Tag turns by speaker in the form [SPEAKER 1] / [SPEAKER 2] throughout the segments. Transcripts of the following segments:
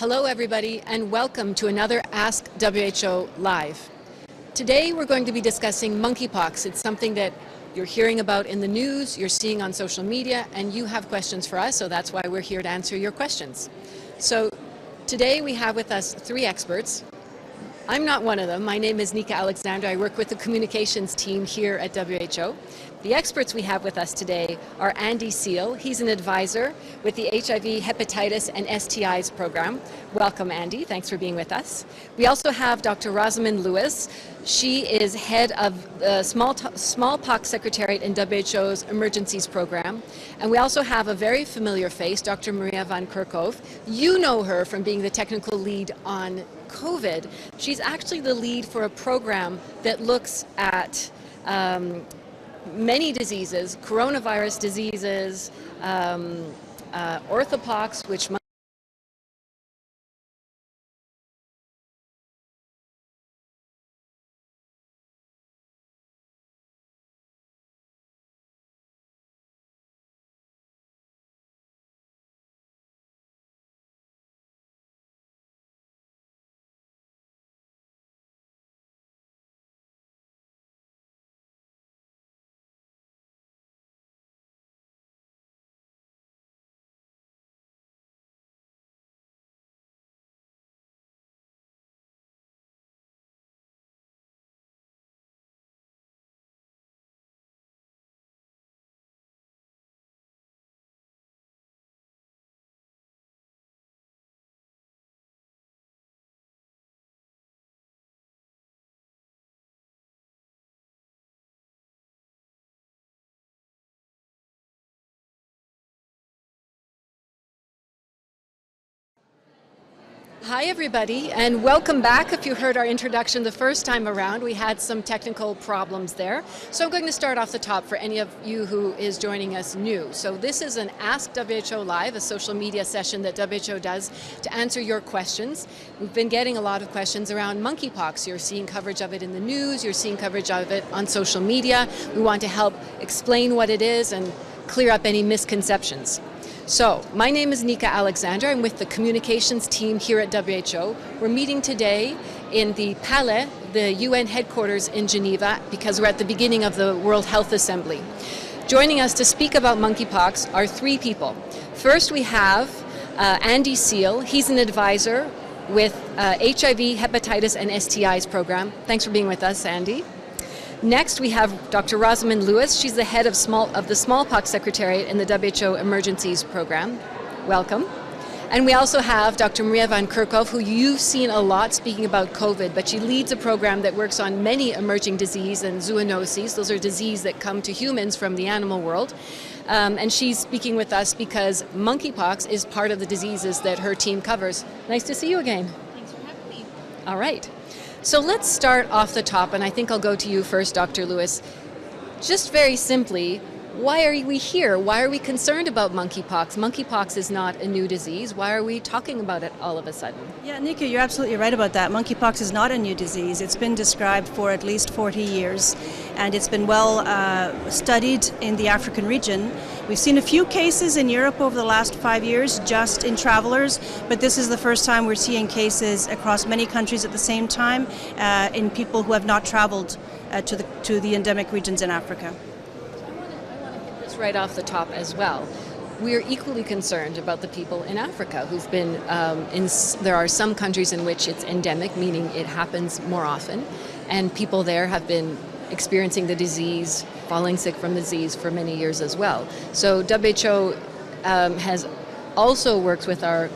[SPEAKER 1] Hello everybody and welcome to another Ask WHO Live. Today we're going to be discussing monkeypox. It's something that you're hearing about in the news, you're seeing on social media, and you have questions for us, so that's why we're here to answer your questions. So today we have with us three experts. I'm not one of them. My name is Nika Alexander. I work with the communications team here at WHO. The experts we have with us today are Andy Seal. He's an advisor with the HIV, Hepatitis, and STIs program. Welcome, Andy. Thanks for being with us. We also have Dr. Rosamund Lewis. She is head of the Smallpox Secretariat in WHO's Emergencies program. And we also have a very familiar face, Dr. Maria van Kerkhove. You know her from being the technical lead on COVID. She's actually the lead for a program that looks at many diseases, coronavirus diseases, orthopox, which Hi everybody and welcome back. If you heard our introduction the first time around, we had some technical problems there. So I'm going to start off the top for any of you who is joining us new. So this is an Ask WHO Live, a social media session that WHO does to answer your questions. We've been getting a lot of questions around monkeypox. You're seeing coverage of it in the news, you're seeing coverage of it on social media. We want to help explain what it is and clear up any misconceptions. So, my name is Nika Alexander. I'm with the communications team here at WHO. We're meeting today in the Palais, the UN headquarters in Geneva, because we're at the beginning of the World Health Assembly. Joining us to speak about monkeypox are three people. First, we have Andy Seal. He's an advisor with HIV, Hepatitis, and STIs program. Thanks for being with us, Andy. Next, we have Dr. Rosamund Lewis. She's the head of the Smallpox Secretariat in the WHO Emergencies program. Welcome. And we also have Dr. Maria van Kerkhove, who you've seen a lot speaking about COVID, but she leads a program that works on many emerging diseases and zoonoses. Those are diseases that come to humans from the animal world. And she's speaking with us because monkeypox is part of the diseases that her team covers. Nice to see you again.
[SPEAKER 2] Thanks for having me.
[SPEAKER 1] All right. So let's start off the top, and I think I'll go to you first, Dr. Lewis. Just very simply, why are we here? Why are we concerned about monkeypox? Monkeypox is not a new disease. Why are we talking about it all of a sudden?
[SPEAKER 2] Yeah, Nika, you're absolutely right about that. Monkeypox is not a new disease. It's been described for at least 40 years, and it's been well studied in the African region. We've seen a few cases in Europe over the last 5 years, just in travelers, but this is the first time we're seeing cases across many countries at the same time in people who have not traveled to the endemic regions in Africa.
[SPEAKER 1] Right off the top as well. We're equally concerned about the people in Africa who've been there are some countries in which it's endemic, meaning it happens more often, and people there have been experiencing the disease, falling sick from the disease for many years as well. So WHO has also worked with our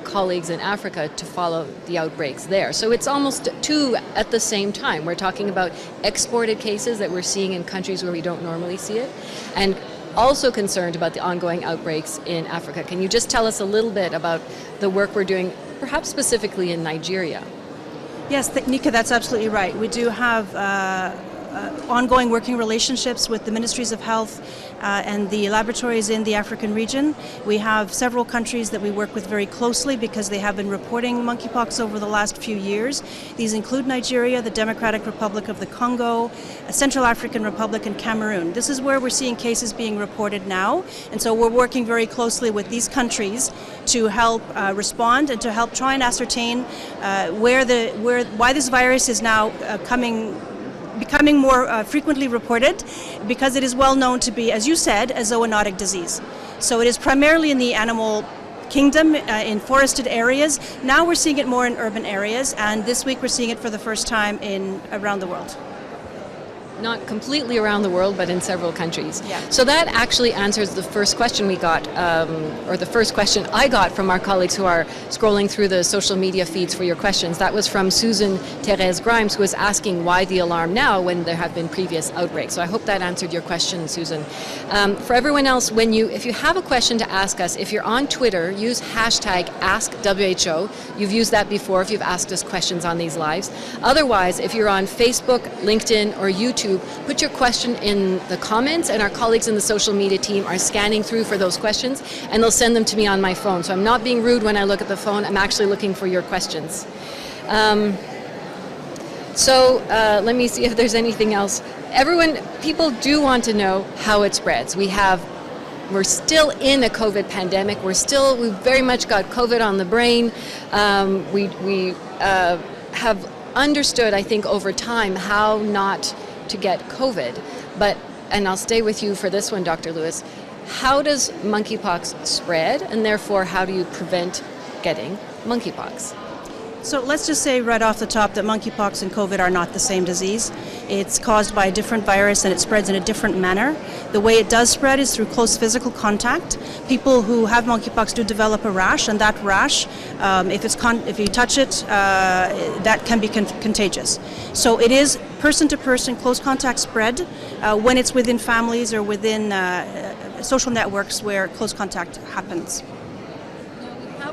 [SPEAKER 1] colleagues in Africa to follow the outbreaks there. So it's almost two at the same time. We're talking about exported cases that we're seeing in countries where we don't normally see it, and also concerned about the ongoing outbreaks in Africa. Can you just tell us a little bit about the work we're doing, perhaps specifically in Nigeria?
[SPEAKER 2] Yes, Nika, that's absolutely right. We do have ongoing working relationships with the ministries of health and the laboratories in the African region. We have several countries that we work with very closely because they have been reporting monkeypox over the last few years. These include Nigeria, the Democratic Republic of the Congo, Central African Republic, and Cameroon. This is where we're seeing cases being reported now, and so we're working very closely with these countries to help respond and to help try and ascertain why this virus is now becoming more frequently reported, because it is well known to be, as you said, a zoonotic disease. So it is primarily in the animal kingdom, in forested areas. Now we're seeing it more in urban areas, and this week we're seeing it for the first time around the world.
[SPEAKER 1] Not completely around the world, but in several countries.
[SPEAKER 2] Yeah.
[SPEAKER 1] So that actually answers the first question we got, or the first question I got from our colleagues who are scrolling through the social media feeds for your questions. That was from Susan Therese Grimes, who was asking why the alarm now when there have been previous outbreaks. So I hope that answered your question, Susan. For everyone else, if you have a question to ask us, if you're on Twitter, use hashtag AskWHO. You've used that before if you've asked us questions on these lives. Otherwise, if you're on Facebook, LinkedIn, or YouTube, put your question in the comments, and our colleagues in the social media team are scanning through for those questions, and they'll send them to me on my phone. So I'm not being rude when I look at the phone. I'm actually looking for your questions. Let me see if there's anything else. People do want to know how it spreads. We're still in a COVID pandemic. We've very much got COVID on the brain. We have understood, I think, over time how not to get COVID. And I'll stay with you for this one, Dr. Lewis. How does monkeypox spread, and therefore how do you prevent getting monkeypox?
[SPEAKER 2] So let's just say right off the top that monkeypox and COVID are not the same disease. It's caused by a different virus and it spreads in a different manner. The way it does spread is through close physical contact. People who have monkeypox do develop a rash, and that rash, if you touch it, that can be contagious. So it is person-to-person close contact spread when it's within families or within social networks where close contact happens.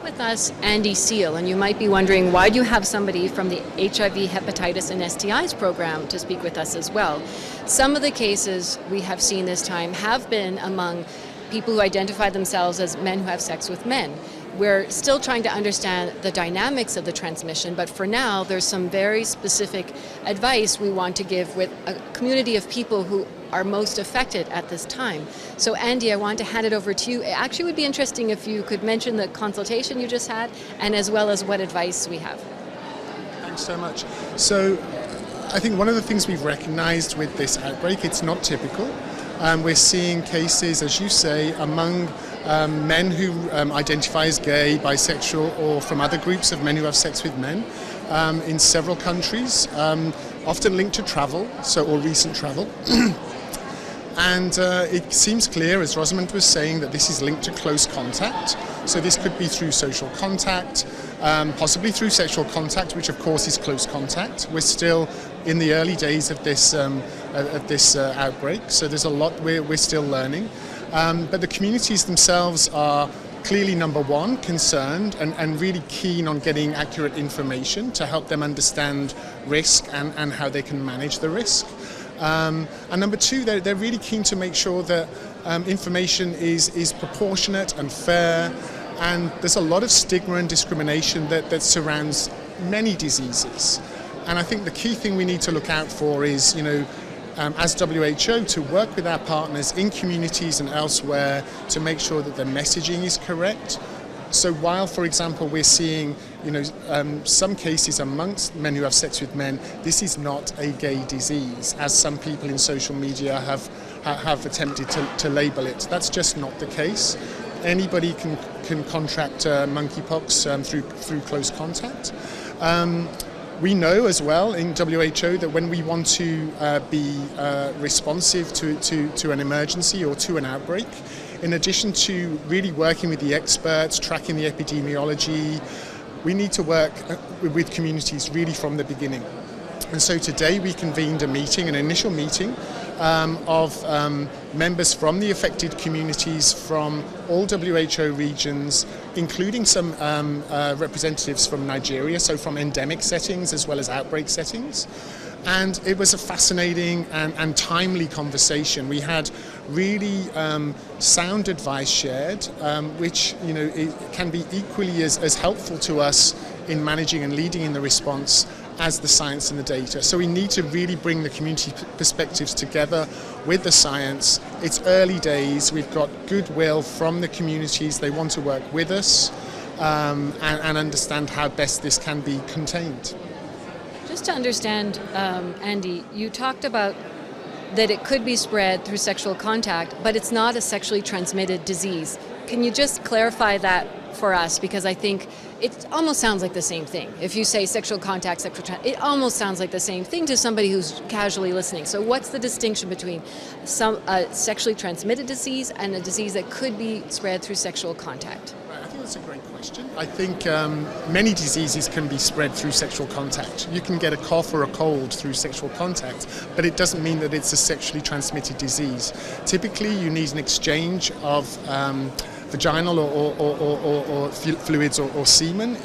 [SPEAKER 1] With us, Andy Seal, and you might be wondering, why do you have somebody from the HIV, hepatitis, and STIs program to speak with us as well? Some of the cases we have seen this time have been among people who identify themselves as men who have sex with men. We're still trying to understand the dynamics of the transmission, but for now, there's some very specific advice we want to give with a community of people who are most affected at this time. So Andy, I want to hand it over to you. It actually would be interesting if you could mention the consultation you just had, and as well as what advice we have.
[SPEAKER 3] Thanks so much. So I think one of the things we've recognized with this outbreak, it's not typical. We're seeing cases, as you say, among men who identify as gay, bisexual, or from other groups of men who have sex with men in several countries, often linked to travel, or recent travel. And it seems clear, as Rosamund was saying, that this is linked to close contact. So this could be through social contact, possibly through sexual contact, which of course is close contact. We're still in the early days of this outbreak, so there's a lot we're still learning. But the communities themselves are clearly, number one, concerned and really keen on getting accurate information to help them understand risk and how they can manage the risk. And number two, they're really keen to make sure that information is proportionate and fair, and there's a lot of stigma and discrimination that surrounds many diseases. And I think the key thing we need to look out for is, as WHO, to work with our partners in communities and elsewhere to make sure that the messaging is correct. So while, for example, we're seeing, some cases amongst men who have sex with men, this is not a gay disease, as some people in social media have attempted to label it. That's just not the case. Anybody can contract monkeypox through close contact. We know as well in WHO that when we want to be responsive to an emergency or to an outbreak, in addition to really working with the experts, tracking the epidemiology, we need to work with communities really from the beginning. And so today we convened an initial meeting of members from the affected communities from all WHO regions, including some representatives from Nigeria, so from endemic settings as well as outbreak settings. And it was a fascinating and timely conversation. We had really sound advice shared, which it can be equally as helpful to us in managing and leading in the response as the science and the data. So we need to really bring the community perspectives together with the science. It's early days. We've got goodwill from the communities. They want to work with us and understand how best this can be contained.
[SPEAKER 1] Just to understand, Andy, you talked about that it could be spread through sexual contact, but it's not a sexually transmitted disease. Can you just clarify that for us? Because I think it almost sounds like the same thing. If you say sexual contact, it almost sounds like the same thing to somebody who's casually listening. So what's the distinction between a sexually transmitted disease and a disease that could be spread through sexual contact?
[SPEAKER 3] I think that's a great question. I think many diseases can be spread through sexual contact. You can get a cough or a cold through sexual contact, but it doesn't mean that it's a sexually transmitted disease. Typically, you need an exchange of vaginal or fluids or semen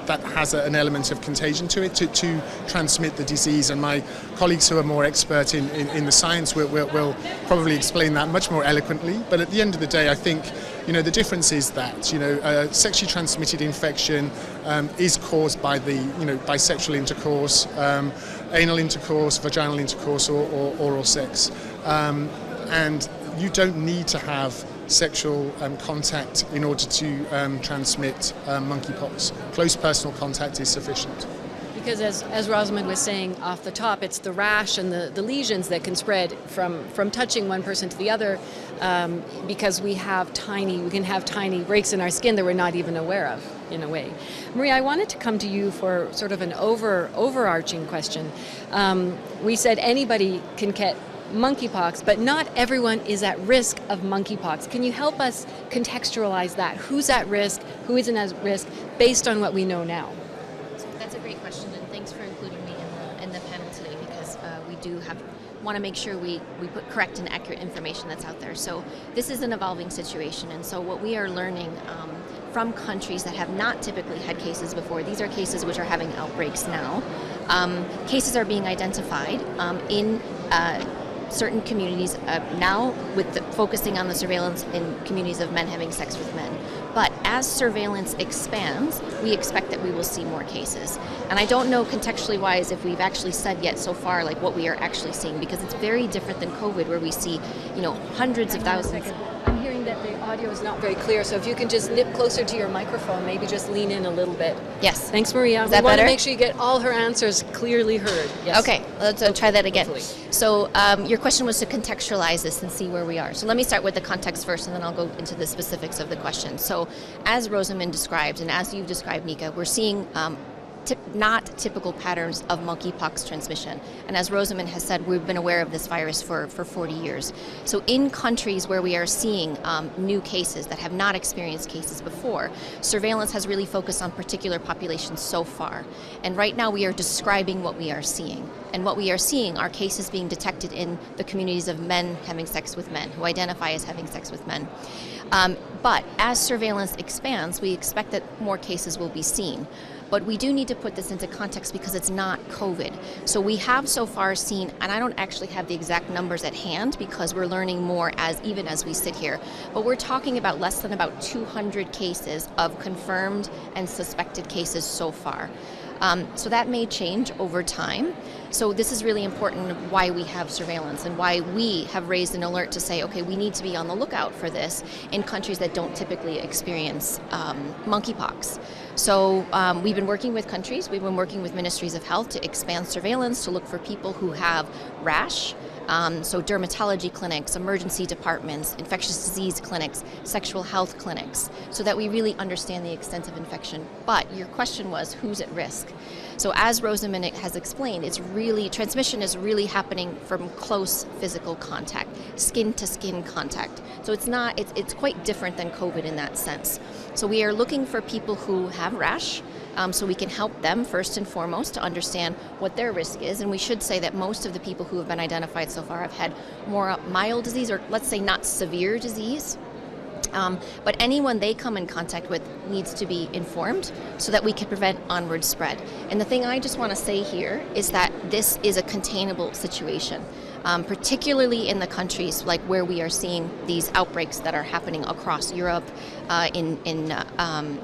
[SPEAKER 3] that has an element of contagion to it to transmit the disease. And my colleagues who are more expert in the science will probably explain that much more eloquently. But at the end of the day, I think the difference is that sexually transmitted infection is caused by by sexual intercourse, anal intercourse, vaginal intercourse, or oral sex, and you don't need to have sexual contact in order to transmit monkeypox. Close personal contact is sufficient.
[SPEAKER 1] Because as Rosamond was saying off the top, it's the rash and the lesions that can spread from touching one person to the other, because we can have tiny breaks in our skin that we're not even aware of, in a way. Maria, I wanted to come to you for sort of an overarching question. We said anybody can get monkeypox, but not everyone is at risk of monkeypox. Can you help us contextualize that? Who's at risk? Who isn't at risk, based on what we know now?
[SPEAKER 4] That's a great question, and thanks for including me in the panel today, because we do want to make sure we put correct and accurate information that's out there. So this is an evolving situation, and so what we are learning from countries that have not typically had cases before, these are cases which are having outbreaks now. Cases are being identified in certain communities now, focusing on the surveillance in communities of men having sex with men. But as surveillance expands, we expect that we will see more cases. And I don't know contextually wise if we've actually said yet so far like what we are actually seeing, because it's very different than COVID, where we see hundreds of thousands.
[SPEAKER 1] I'm hearing that the audio is not very clear, so if you can just nip closer to your microphone, maybe just lean in a little bit.
[SPEAKER 4] Yes.
[SPEAKER 1] Thanks, Maria.
[SPEAKER 4] Is that
[SPEAKER 1] we want to
[SPEAKER 4] better?
[SPEAKER 1] make sure you get all her answers clearly heard. Yes.
[SPEAKER 4] Okay, let's try that again.
[SPEAKER 1] Hopefully.
[SPEAKER 4] So your question was to contextualize this and see where we are. So let me start with the context first, and then I'll go into the specifics of the question. So as Rosamond described, and as you've described, Nika, we're seeing not typical patterns of monkeypox transmission. And as Rosamond has said, we've been aware of this virus for 40 years. So in countries where we are seeing new cases that have not experienced cases before, surveillance has really focused on particular populations so far. And right now we are describing what we are seeing. And what we are seeing are cases being detected in the communities of men having sex with men, who identify as having sex with men. But as surveillance expands, we expect that more cases will be seen. But we do need to put this into context because it's not COVID. So we have so far seen, and I don't actually have the exact numbers at hand because we're learning more even as we sit here, but we're talking about less than about 200 cases of confirmed and suspected cases so far. So that may change over time. So this is really important why we have surveillance and why we have raised an alert to say, okay, we need to be on the lookout for this in countries that don't typically experience monkeypox. So we've been working with countries, we've been working with ministries of health to expand surveillance, to look for people who have rash, so dermatology clinics, emergency departments, infectious disease clinics, sexual health clinics, so that we really understand the extent of infection. But your question was, who's at risk? So as Rosamond has explained, transmission is really happening from close physical contact, skin to skin contact. So it's quite different than COVID in that sense. So we are looking for people who have rash, so we can help them first and foremost to understand what their risk is. And we should say that most of the people who have been identified so far have had more mild disease, or let's say not severe disease. But anyone they come in contact with needs to be informed so that we can prevent onward spread. And the thing I just want to say here is that this is a containable situation, particularly in the countries like where we are seeing these outbreaks that are happening across Europe, in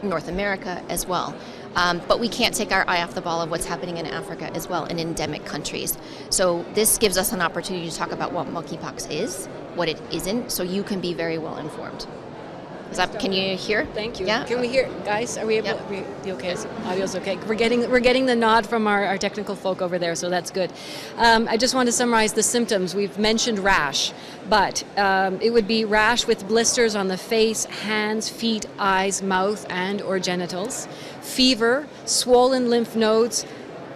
[SPEAKER 4] North America as well. But we can't take our eye off the ball of what's happening in Africa as well, in endemic countries. So this gives us an opportunity to talk about what monkeypox is, what it isn't, so you can be very well informed. Can you hear?
[SPEAKER 1] Thank you.
[SPEAKER 4] Yeah?
[SPEAKER 1] Can we hear, guys? Are we able?
[SPEAKER 4] Yep.
[SPEAKER 1] Are we okay? Audio's okay. We're getting the nod from our technical folk over there, so that's good. I just want to summarize the symptoms. We've mentioned rash, but it would be rash with blisters on the face, hands, feet, eyes, mouth, and/or genitals. Fever, swollen lymph nodes,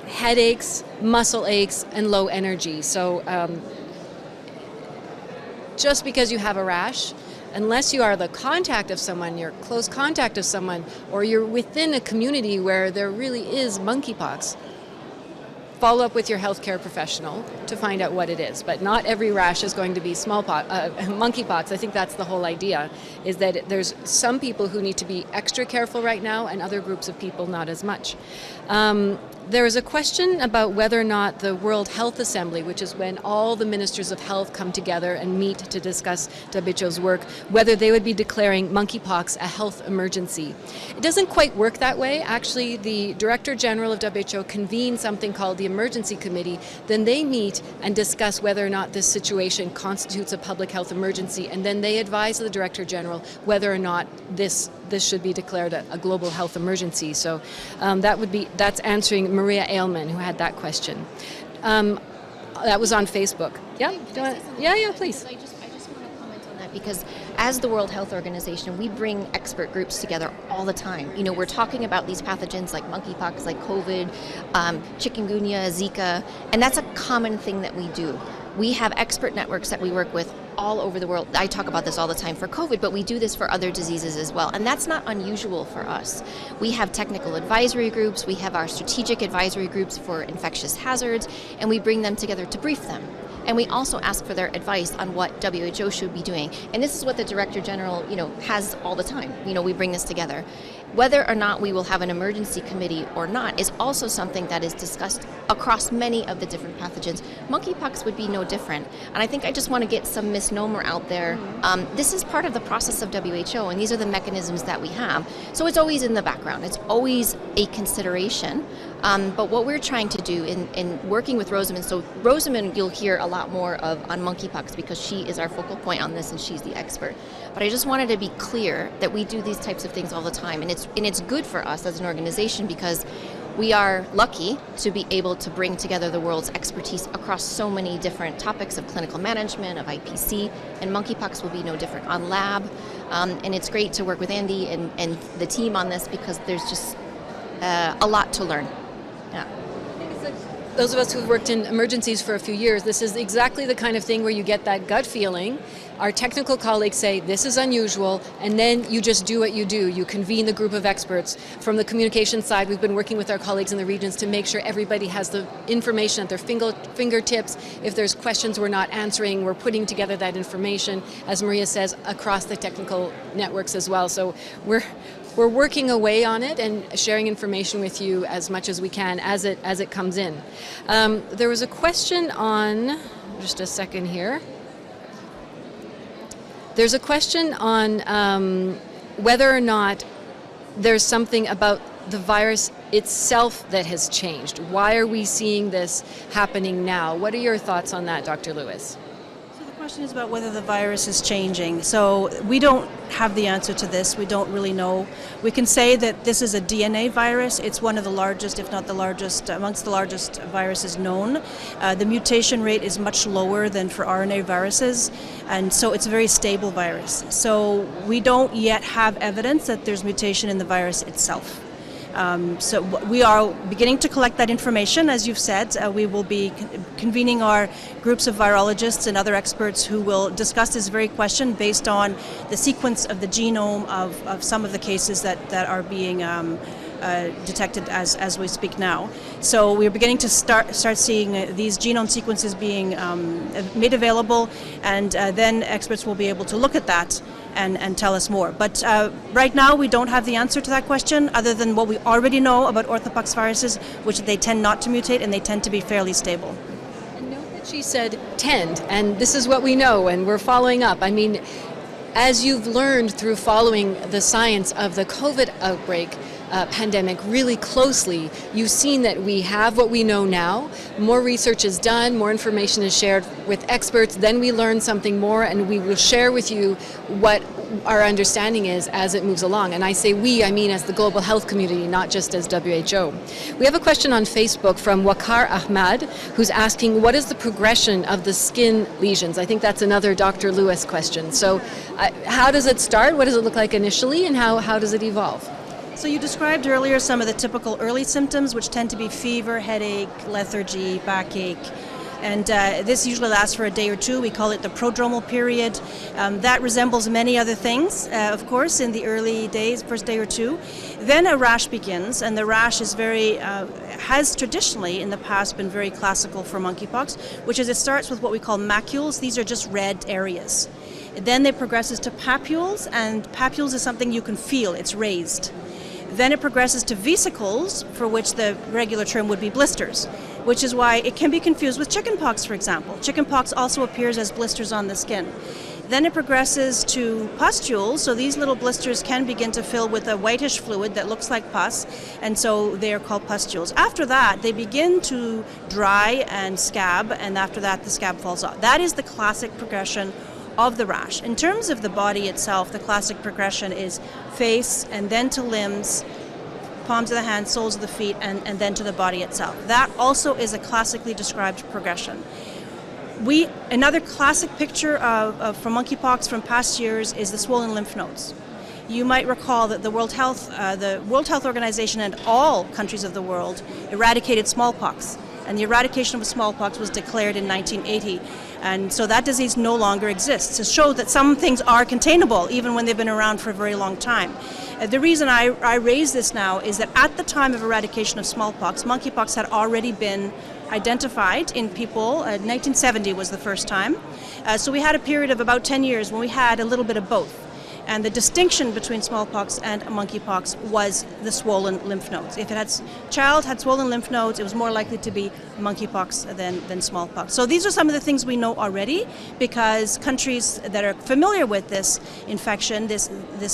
[SPEAKER 1] headaches, muscle aches, and low energy. So just because you have a rash, unless you are the contact of someone, you're close contact of someone, or you're within a community where there really is monkeypox, follow up with your healthcare professional to find out what it is. But not every rash is going to be monkeypox. I think that's the whole idea, is that there's some people who need to be extra careful right now and other groups of people not as much. There is a question about whether or not the World Health Assembly, which is when all the ministers of health come together and meet to discuss WHO's work, whether they would be declaring monkeypox a health emergency. It doesn't quite work that way. Actually, the Director General of WHO convenes something called the Emergency Committee. Then they meet and discuss whether or not this situation constitutes a public health emergency, and then they advise the Director General whether or not this should be declared a global health emergency. So that's answering Maria Ailman, who had that question. That was on Facebook. Yeah? Yeah, please.
[SPEAKER 4] I just want to comment on that, because as the World Health Organization, we bring expert groups together all the time. You know, we're talking about these pathogens like monkeypox, like COVID, chikungunya, Zika, and that's a common thing that we do. We have expert networks that we work with all over the world. I talk about this all the time for COVID, but we do this for other diseases as well. And that's not unusual for us. We have technical advisory groups, we have our strategic advisory groups for infectious hazards, and we bring them together to brief them. And we also ask for their advice on what WHO should be doing. And this is what the Director General, has all the time. We bring this together. Whether or not we will have an emergency committee or not is also something that is discussed across many of the different pathogens. Monkeypox would be no different. And I think I just want to get some misnomer out there. This is part of the process of WHO, and these are the mechanisms that we have. So it's always in the background. It's always a consideration. But what we're trying to do in working with Rosamund, so Rosamund you'll hear a lot more of on monkeypox because she is our focal point on this and she's the expert. But I just wanted to be clear that we do these types of things all the time, and it's good for us as an organization because we are lucky to be able to bring together the world's expertise across so many different topics of clinical management, of IPC, and monkeypox will be no different on lab. And it's great to work with Andy and the team on this because there's just a lot to learn. Yeah.
[SPEAKER 1] Those of us who've worked in emergencies for a few years, this is exactly the kind of thing where you get that gut feeling. Our technical colleagues say, this is unusual, and then you just do what you do. You convene the group of experts. From the communication side, we've been working with our colleagues in the regions to make sure everybody has the information at their fingertips. If there's questions we're not answering, we're putting together that information, as Maria says, across the technical networks as well. So we're working away on it and sharing information with you as much as we can as it comes in. There was a question on, just a second here. There's a question on whether or not there's something about the virus itself that has changed. Why are we seeing this happening now? What are your thoughts on that, Dr. Lewis?
[SPEAKER 2] The question is about whether the virus is changing. So we don't have the answer to this. We don't really know. We can say that this is a DNA virus. It's one of the largest, if not the largest, amongst the largest viruses known. The mutation rate is much lower than for RNA viruses, and so it's a very stable virus. So we don't yet have evidence that there's mutation in the virus itself. So we are beginning to collect that information, as you've said. We will be convening our groups of virologists and other experts who will discuss this very question based on the sequence of the genome of some of the cases that are being detected as we speak now. So we're beginning to start seeing these genome sequences being made available, and then experts will be able to look at that and tell us more. But right now we don't have the answer to that question other than what we already know about orthopox viruses, which they tend not to mutate and they tend to be fairly stable.
[SPEAKER 1] And note that she said tend, and this is what we know, and we're following up. I mean, as you've learned through following the science of the COVID outbreak, pandemic really closely, you've seen that we have what we know now. More research is done, more information is shared with experts, then we learn something more, and we will share with you what our understanding is as it moves along. And I say we, I mean as the global health community, not just as WHO. We have a question on Facebook from Wakar Ahmad, who's asking, what is the progression of the skin lesions? I think that's another Dr. Lewis question. So how does it start? What does it look like initially, and how does it evolve?
[SPEAKER 2] So you described earlier some of the typical early symptoms, which tend to be fever, headache, lethargy, backache. And this usually lasts for a day or two. We call it the prodromal period. That resembles many other things, of course, in the early days, first day or two. Then a rash begins, and the rash is has traditionally in the past been very classical for monkeypox, which is it starts with what we call macules. These are just red areas. Then it progresses to papules, and papules is something you can feel. It's raised. Then it progresses to vesicles, for which the regular term would be blisters, which is why it can be confused with chickenpox, for example. Chickenpox also appears as blisters on the skin. Then it progresses to pustules, so these little blisters can begin to fill with a whitish fluid that looks like pus, and so they are called pustules. After that, they begin to dry and scab, and after that, the scab falls off. That is the classic progression of the rash. In terms of the body itself, the classic progression is face and then to limbs, palms of the hands, soles of the feet, and then to the body itself. That also is a classically described progression. Another classic picture from monkeypox from past years is the swollen lymph nodes. You might recall that the World Health Organization and all countries of the world eradicated smallpox, and the eradication of smallpox was declared in 1980. And so that disease no longer exists, to show that some things are containable even when they've been around for a very long time. The reason I raise this now is that at the time of eradication of smallpox, monkeypox had already been identified in people. 1970 was the first time. So we had a period of about 10 years when we had a little bit of both. And the distinction between smallpox and monkeypox was the swollen lymph nodes. If a child had swollen lymph nodes, it was more likely to be monkeypox than smallpox. So these are some of the things we know already, because countries that are familiar with this infection, this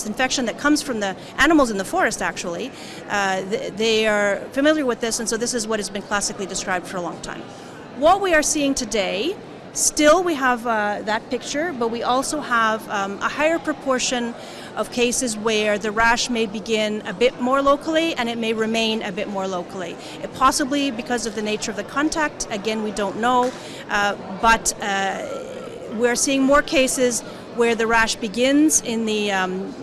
[SPEAKER 2] infection that comes from the animals in the forest actually, they are familiar with this, and so this is what has been classically described for a long time. What we are seeing today, still we have that picture, but we also have a higher proportion of cases where the rash may begin a bit more locally and it may remain a bit more locally. Possibly because of the nature of the contact, again we don't know, but we're seeing more cases where the rash begins in the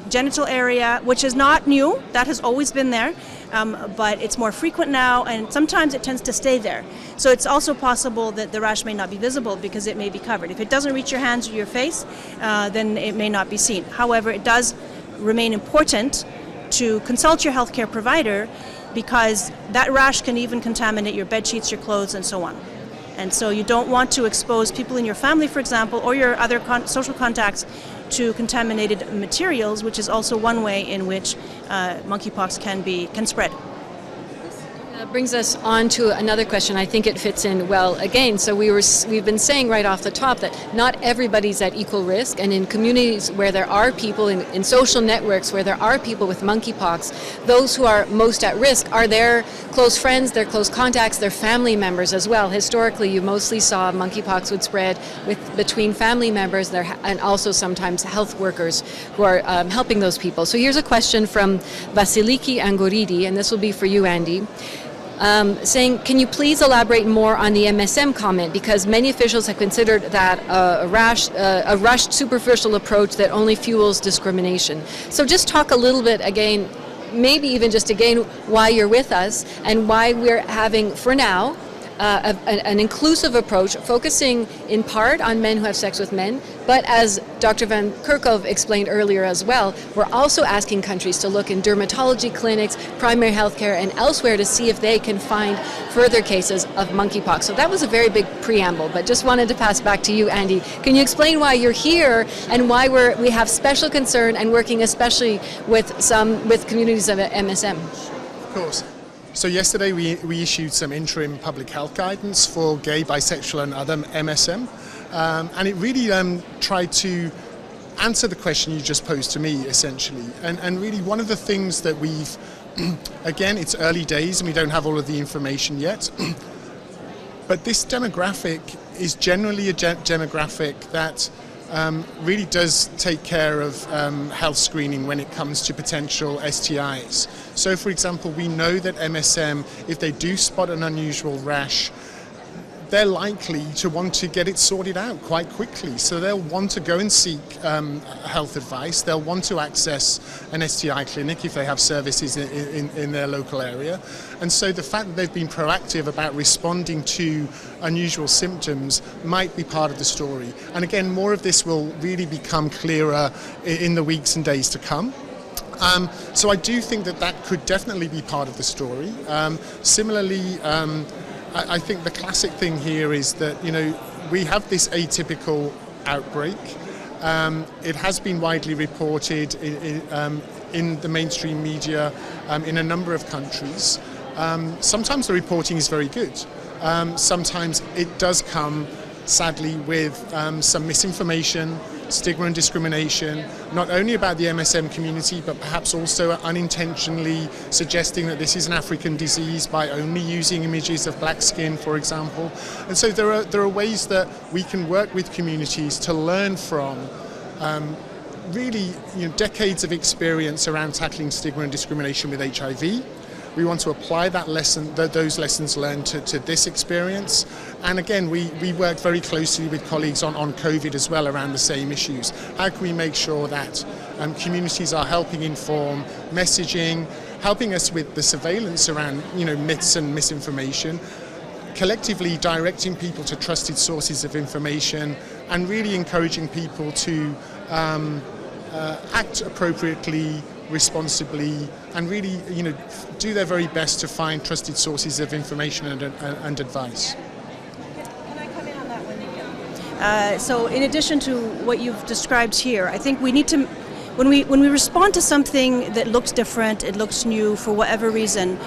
[SPEAKER 2] genital area, which is not new, that has always been there, but it's more frequent now, and sometimes it tends to stay there. So it's also possible that the rash may not be visible because it may be covered. If it doesn't reach your hands or your face, then it may not be seen. However, it does remain important to consult your healthcare provider, because that rash can even contaminate your bed sheets, your clothes, and so on. And so you don't want to expose people in your family, for example, or your other social contacts to contaminated materials, which is also one way in which monkeypox can spread.
[SPEAKER 1] Brings us on to another question. I think it fits in well again. So we've been saying right off the top that not everybody's at equal risk, and in communities where there are people, in social networks where there are people with monkeypox, those who are most at risk are their close friends, their close contacts, their family members as well. Historically, you mostly saw monkeypox would spread between family members and also sometimes health workers who are helping those people. So here's a question from Vasiliki Angoridi, and this will be for you, Andy. Saying, can you please elaborate more on the MSM comment, because many officials have considered that a rushed superficial approach that only fuels discrimination. So just talk a little bit again, maybe even just again, why you're with us and why we're having, for now, an inclusive approach, focusing in part on men who have sex with men, but as Dr. Van Kerkhove explained earlier as well, we're also asking countries to look in dermatology clinics, primary health care, and elsewhere to see if they can find further cases of monkeypox. So that was a very big preamble, but just wanted to pass back to you, Andy. Can you explain why you're here and why we have special concern and working especially with communities of MSM?
[SPEAKER 3] Of course. So yesterday we issued some interim public health guidance for gay, bisexual and other MSM, and it really tried to answer the question you just posed to me, essentially. And really one of the things that we've, again, it's early days and we don't have all of the information yet, but this demographic is generally a demographic that really does take care of health screening when it comes to potential STIs. So for example, we know that MSM, if they do spot an unusual rash, they're likely to want to get it sorted out quite quickly. So they'll want to go and seek health advice. They'll want to access an STI clinic if they have services in their local area. And so the fact that they've been proactive about responding to unusual symptoms might be part of the story. And again, more of this will really become clearer in the weeks and days to come. So I do think that could definitely be part of the story. Similarly, I think the classic thing here is that, we have this atypical outbreak. It has been widely reported in the mainstream media in a number of countries. Sometimes the reporting is very good. Sometimes it does come, sadly, with some misinformation, stigma and discrimination, not only about the MSM community, but perhaps also unintentionally suggesting that this is an African disease by only using images of black skin, for example. And so there are ways that we can work with communities to learn from really decades of experience around tackling stigma and discrimination with HIV. We want to apply those lessons learned to this experience. And again, we work very closely with colleagues on COVID as well around the same issues. How can we make sure that communities are helping inform messaging, helping us with the surveillance around myths and misinformation, collectively directing people to trusted sources of information, and really encouraging people to act appropriately, responsibly, and really do their very best to find trusted sources of information and advice.
[SPEAKER 2] Can I come in on that one? So in addition to what you've described here, I think we need to, when we respond to something that looks different, it looks new for whatever reason,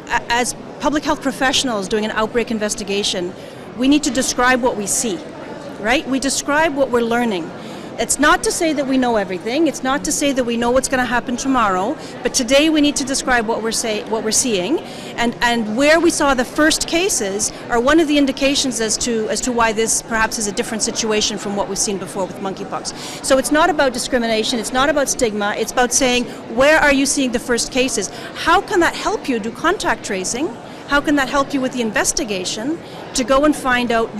[SPEAKER 2] as public health professionals doing an outbreak investigation, we need to describe what we see, right? We describe what we're learning. It's not to say that we know everything. It's not to say that we know what's going to happen tomorrow. But today we need to describe what we're seeing, and where we saw the first cases are one of the indications as to why this perhaps is a different situation from what we've seen before with monkeypox. So it's not about discrimination. It's not about stigma. It's about saying, where are you seeing the first cases? How can that help you do contact tracing? How can that help you with the investigation to go and find out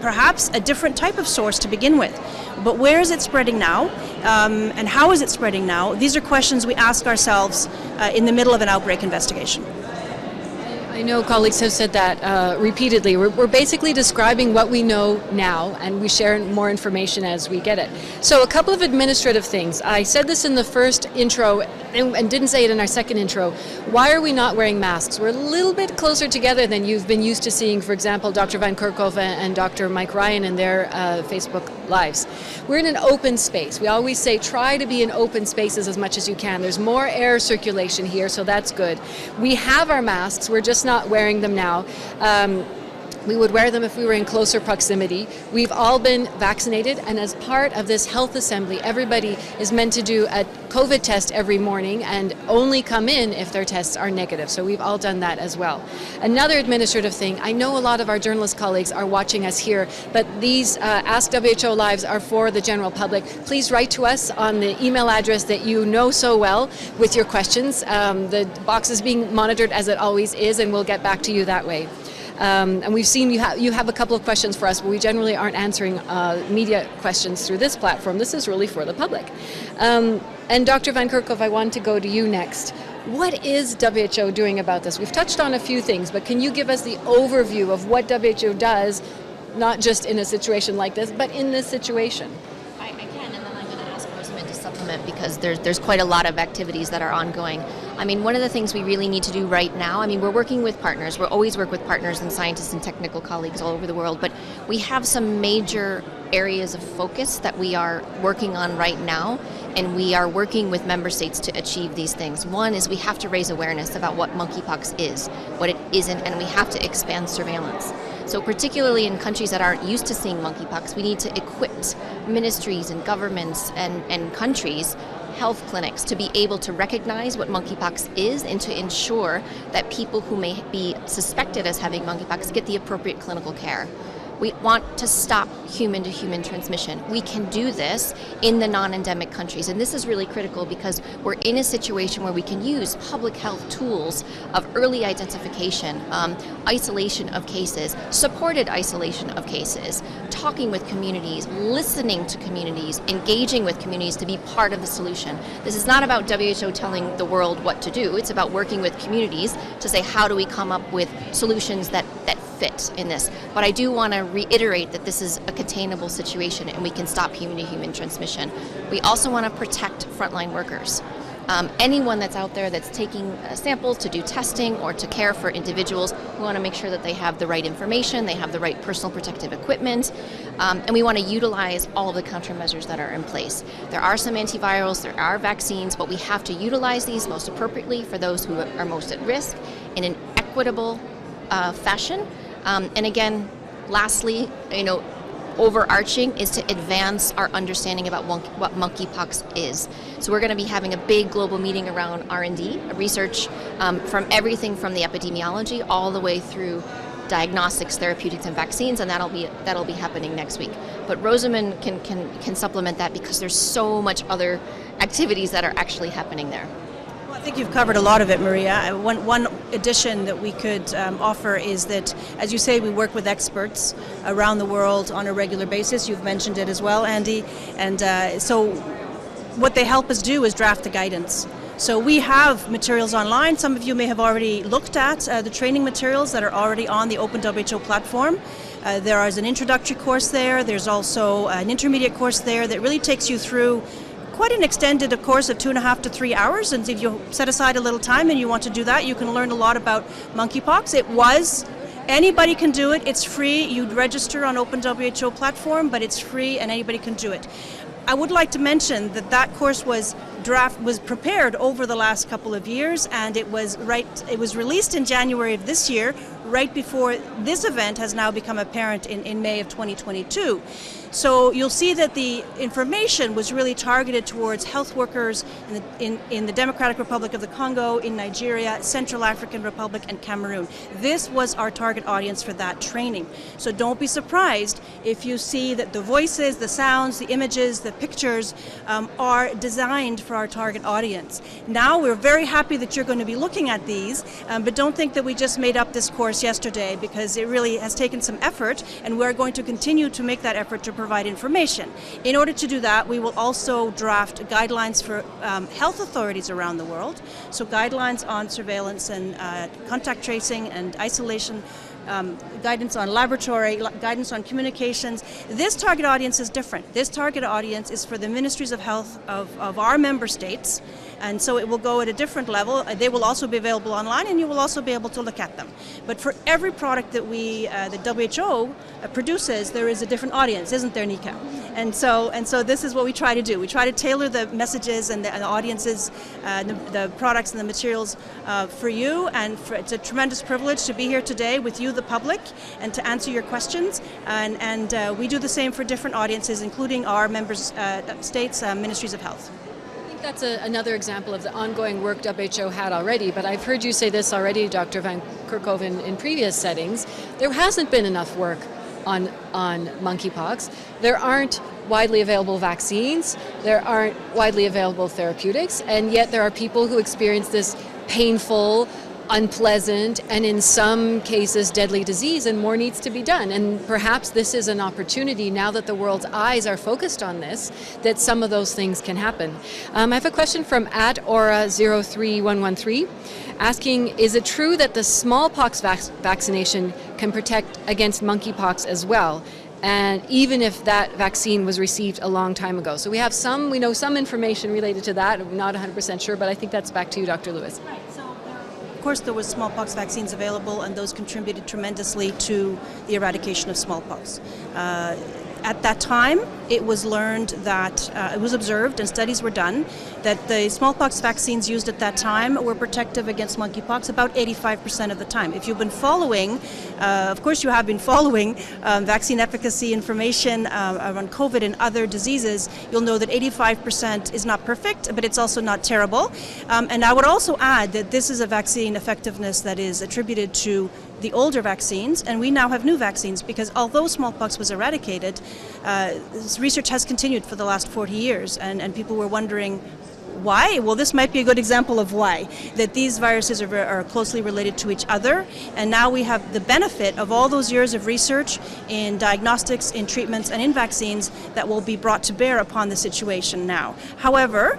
[SPEAKER 2] perhaps a different type of source to begin with? But where is it spreading now, and how is it spreading now? These are questions we ask ourselves in the middle of an outbreak investigation.
[SPEAKER 1] I know colleagues have said that repeatedly. We're basically describing what we know now, and we share more information as we get it. So a couple of administrative things. I said this in the first intro and didn't say it in our second intro. Why are we not wearing masks? We're a little bit closer together than you've been used to seeing, for example, Dr. Van Kerkhove and Dr. Mike Ryan in their Facebook lives. We're in an open space. We always say try to be in open spaces as much as you can. There's more air circulation here, so that's good. We have our masks. We're just not wearing them now. We would wear them if we were in closer proximity. We've all been vaccinated, and as part of this health assembly, everybody is meant to do a COVID test every morning and only come in if their tests are negative. So we've all done that as well. Another administrative thing, I know a lot of our journalist colleagues are watching us here, but these Ask WHO Lives are for the general public. Please write to us on the email address that you know so well with your questions. The box is being monitored as it always is, and we'll get back to you that way. And we've seen you have a couple of questions for us, but we generally aren't answering media questions through this platform. This is really for the public. And Dr. Van Kerkhove, I want to go to you next. What is WHO doing about this? We've touched on a few things, but can you give us the overview of what WHO does, not just in a situation like this, but in this situation?
[SPEAKER 4] I can, and then I'm going to ask Rosamund to supplement because there's quite a lot of activities that are ongoing. I mean, one of the things we really need to do right now, I mean, we're working with partners. We'll always work with partners and scientists and technical colleagues all over the world, but we have some major areas of focus that we are working on right now, and we are working with member states to achieve these things. One is we have to raise awareness about what monkeypox is, what it isn't, and we have to expand surveillance. So particularly in countries that aren't used to seeing monkeypox, we need to equip ministries and governments and countries, health clinics, to be able to recognize what monkeypox is and to ensure that people who may be suspected as having monkeypox get the appropriate clinical care. We want to stop human-to-human transmission. We can do this in the non-endemic countries, and this is really critical because we're in a situation where we can use public health tools of early identification, isolation of cases, supported isolation of cases, talking with communities, listening to communities, engaging with communities to be part of the solution. This is not about WHO telling the world what to do. It's about working with communities to say, how do we come up with solutions that fit in this. But I do want to reiterate that this is a containable situation and we can stop human-to-human transmission. We also want to protect frontline workers. Anyone that's out there that's taking samples to do testing or to care for individuals, we want to make sure that they have the right information, they have the right personal protective equipment, and we want to utilize all of the countermeasures that are in place. There are some antivirals, there are vaccines, but we have to utilize these most appropriately for those who are most at risk in an equitable fashion. And again, lastly, overarching is to advance our understanding about what monkeypox is. So we're going to be having a big global meeting around R&D, research from everything from the epidemiology all the way through diagnostics, therapeutics, and vaccines, and that'll be happening next week. But Rosamund can supplement that because there's so much other activities that are actually happening there.
[SPEAKER 2] I think you've covered a lot of it, Maria. One addition that we could offer is that, as you say, we work with experts around the world on a regular basis. You've mentioned it as well, Andy. And so what they help us do is draft the guidance. So we have materials online. Some of you may have already looked at the training materials that are already on the OpenWHO platform. There is an introductory course there. There's also an intermediate course there that really takes you through quite an extended course of 2.5 to 3 hours, and if you set aside a little time and you want to do that, you can learn a lot about monkeypox. Anybody can do it, it's free, you'd register on OpenWHO platform, but it's free and anybody can do it. I would like to mention that course was prepared over the last couple of years, and it was released in January of this year, right before this event has now become apparent in May of 2022. So you'll see that the information was really targeted towards health workers in the Democratic Republic of the Congo, in Nigeria, Central African Republic, and Cameroon. This was our target audience for that training. So don't be surprised if you see that the voices, the sounds, the images, the pictures are designed for our target audience. Now we're very happy that you're going to be looking at these, but don't think that we just made up this course yesterday, because it really has taken some effort, and we're going to continue to make that effort to provide information. In order to do that, we will also draft guidelines for health authorities around the world. So guidelines on surveillance and contact tracing and isolation, guidance on laboratory, guidance on communications. This target audience is different. This target audience is for the ministries of health of our member states, and so it will go at a different level. They will also be available online, and you will also be able to look at them. But for every product that the WHO produces, there is a different audience, isn't there, Nika? And so this is what we try to do. We try to tailor the messages and the audiences, the products and the materials for you. And it's a tremendous privilege to be here today with you, the public, and to answer your questions. And we do the same for different audiences, including our member states' ministries of health.
[SPEAKER 1] That's another example of the ongoing work WHO had already, but I've heard you say this already, Dr. Van Kerkhove, in previous settings. There hasn't been enough work on monkeypox. There aren't widely available vaccines, there aren't widely available therapeutics, and yet there are people who experience this painful, unpleasant and in some cases deadly disease, and more needs to be done. And perhaps this is an opportunity, now that the world's eyes are focused on this, that some of those things can happen. I have a question from @aura03113 asking, is it true that the smallpox vaccination can protect against monkeypox as well? And even if that vaccine was received a long time ago. So we know some information related to that. I'm not 100% sure, but I think that's back to you, Dr. Lewis.
[SPEAKER 2] Right. So, of course, there was smallpox vaccines available, and those contributed tremendously to the eradication of smallpox. At that time, it was learned that, it was observed and studies were done, that the smallpox vaccines used at that time were protective against monkeypox about 85% of the time. If you've been following, of course you have been following vaccine efficacy information around COVID and other diseases, you'll know that 85% is not perfect, but it's also not terrible. And I would also add that this is a vaccine effectiveness that is attributed to the older vaccines, and we now have new vaccines, because although smallpox was eradicated, this research has continued for the last 40 years, and people were wondering why. Well, this might be a good example of why, that these viruses are closely related to each other, and now we have the benefit of all those years of research in diagnostics, in treatments, and in vaccines that will be brought to bear upon the situation now. However,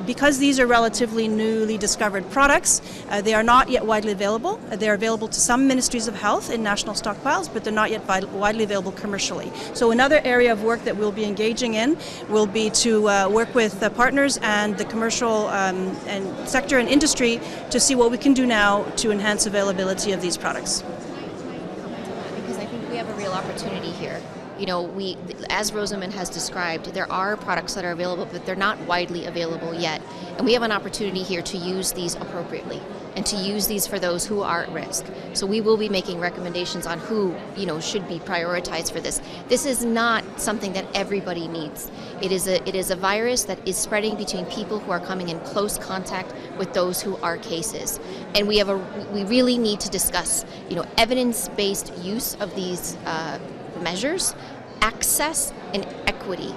[SPEAKER 2] because these are relatively newly discovered products, they are not yet widely available. They are available to some ministries of health in national stockpiles, but they're not yet widely available commercially. So another area of work that we'll be engaging in will be to work with partners and the commercial and sector and industry to see what we can do now to enhance availability of these products.
[SPEAKER 4] Because I think we have a real opportunity here. You know, as Rosamond has described, there are products that are available, but they're not widely available yet. And we have an opportunity here to use these appropriately and to use these for those who are at risk. So we will be making recommendations on who, should be prioritized for this. This is not something that everybody needs. It is a virus that is spreading between people who are coming in close contact with those who are cases. And we really need to discuss, evidence-based use of these measures, access, and equity.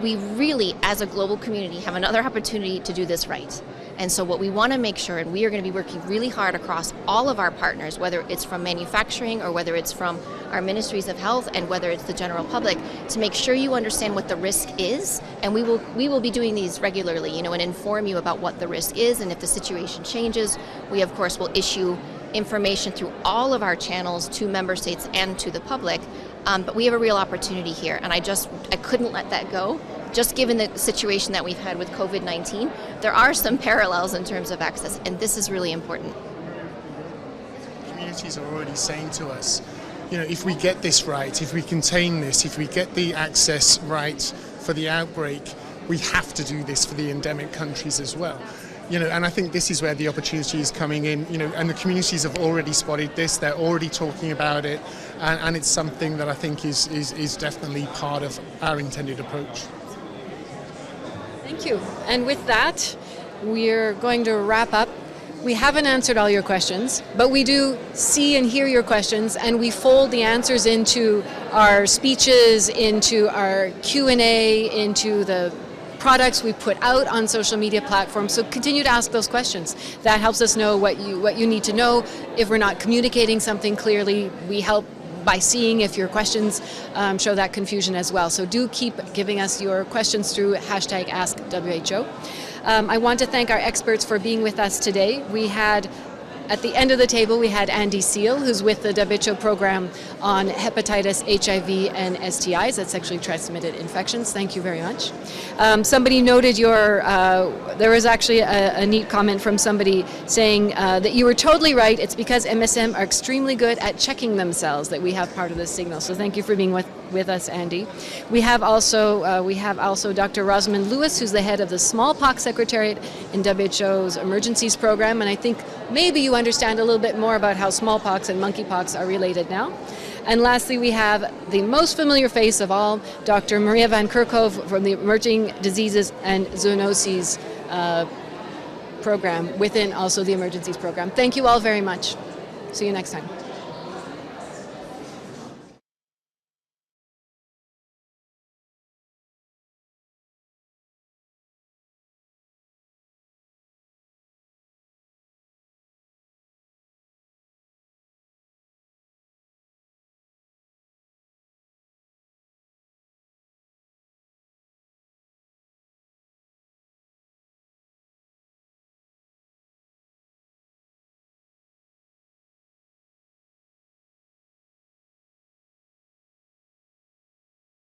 [SPEAKER 4] We really, as a global community, have another opportunity to do this right. And so what we want to make sure, and we are going to be working really hard across all of our partners, whether it's from manufacturing or whether it's from our ministries of health and whether it's the general public, to make sure you understand what the risk is. And we will be doing these regularly, and inform you about what the risk is. And if the situation changes, we of course will issue information through all of our channels to member states and to the public. But we have a real opportunity here, and I couldn't let that go. Just given the situation that we've had with COVID-19, there are some parallels in terms of access, and this is really important.
[SPEAKER 3] Communities are already saying to us, if we get this right, if we contain this, if we get the access right for the outbreak, we have to do this for the endemic countries as well. And I think this is where the opportunity is coming in, and the communities have already spotted this, they're already talking about it, and it's something that I think is definitely part of our intended approach.
[SPEAKER 1] Thank you. And with that, we're going to wrap up. We haven't answered all your questions, but we do see and hear your questions, and we fold the answers into our speeches, into our Q&A, into the products we put out on social media platforms. So continue to ask those questions. That helps us know what you need to know. If we're not communicating something clearly, we help by seeing if your questions show that confusion as well. So do keep giving us your questions through #AskWHO. I want to thank our experts for being with us today. At the end of the table, we had Andy Seal, who's with the WHO program on hepatitis, HIV, and STIs, that's sexually transmitted infections. Thank you very much. Somebody noted there was actually a neat comment from somebody saying that you were totally right. It's because MSM are extremely good at checking themselves that we have part of this signal. So thank you for being with us, Andy. We have also Dr. Rosamond Lewis, who's the head of the Smallpox Secretariat in WHO's Emergencies Program, and I think maybe you understand a little bit more about how smallpox and monkeypox are related now. And lastly, we have the most familiar face of all, Dr. Maria van Kerkhove from the Emerging Diseases and Zoonoses program, within also the Emergencies Program. Thank you all very much. See you next time.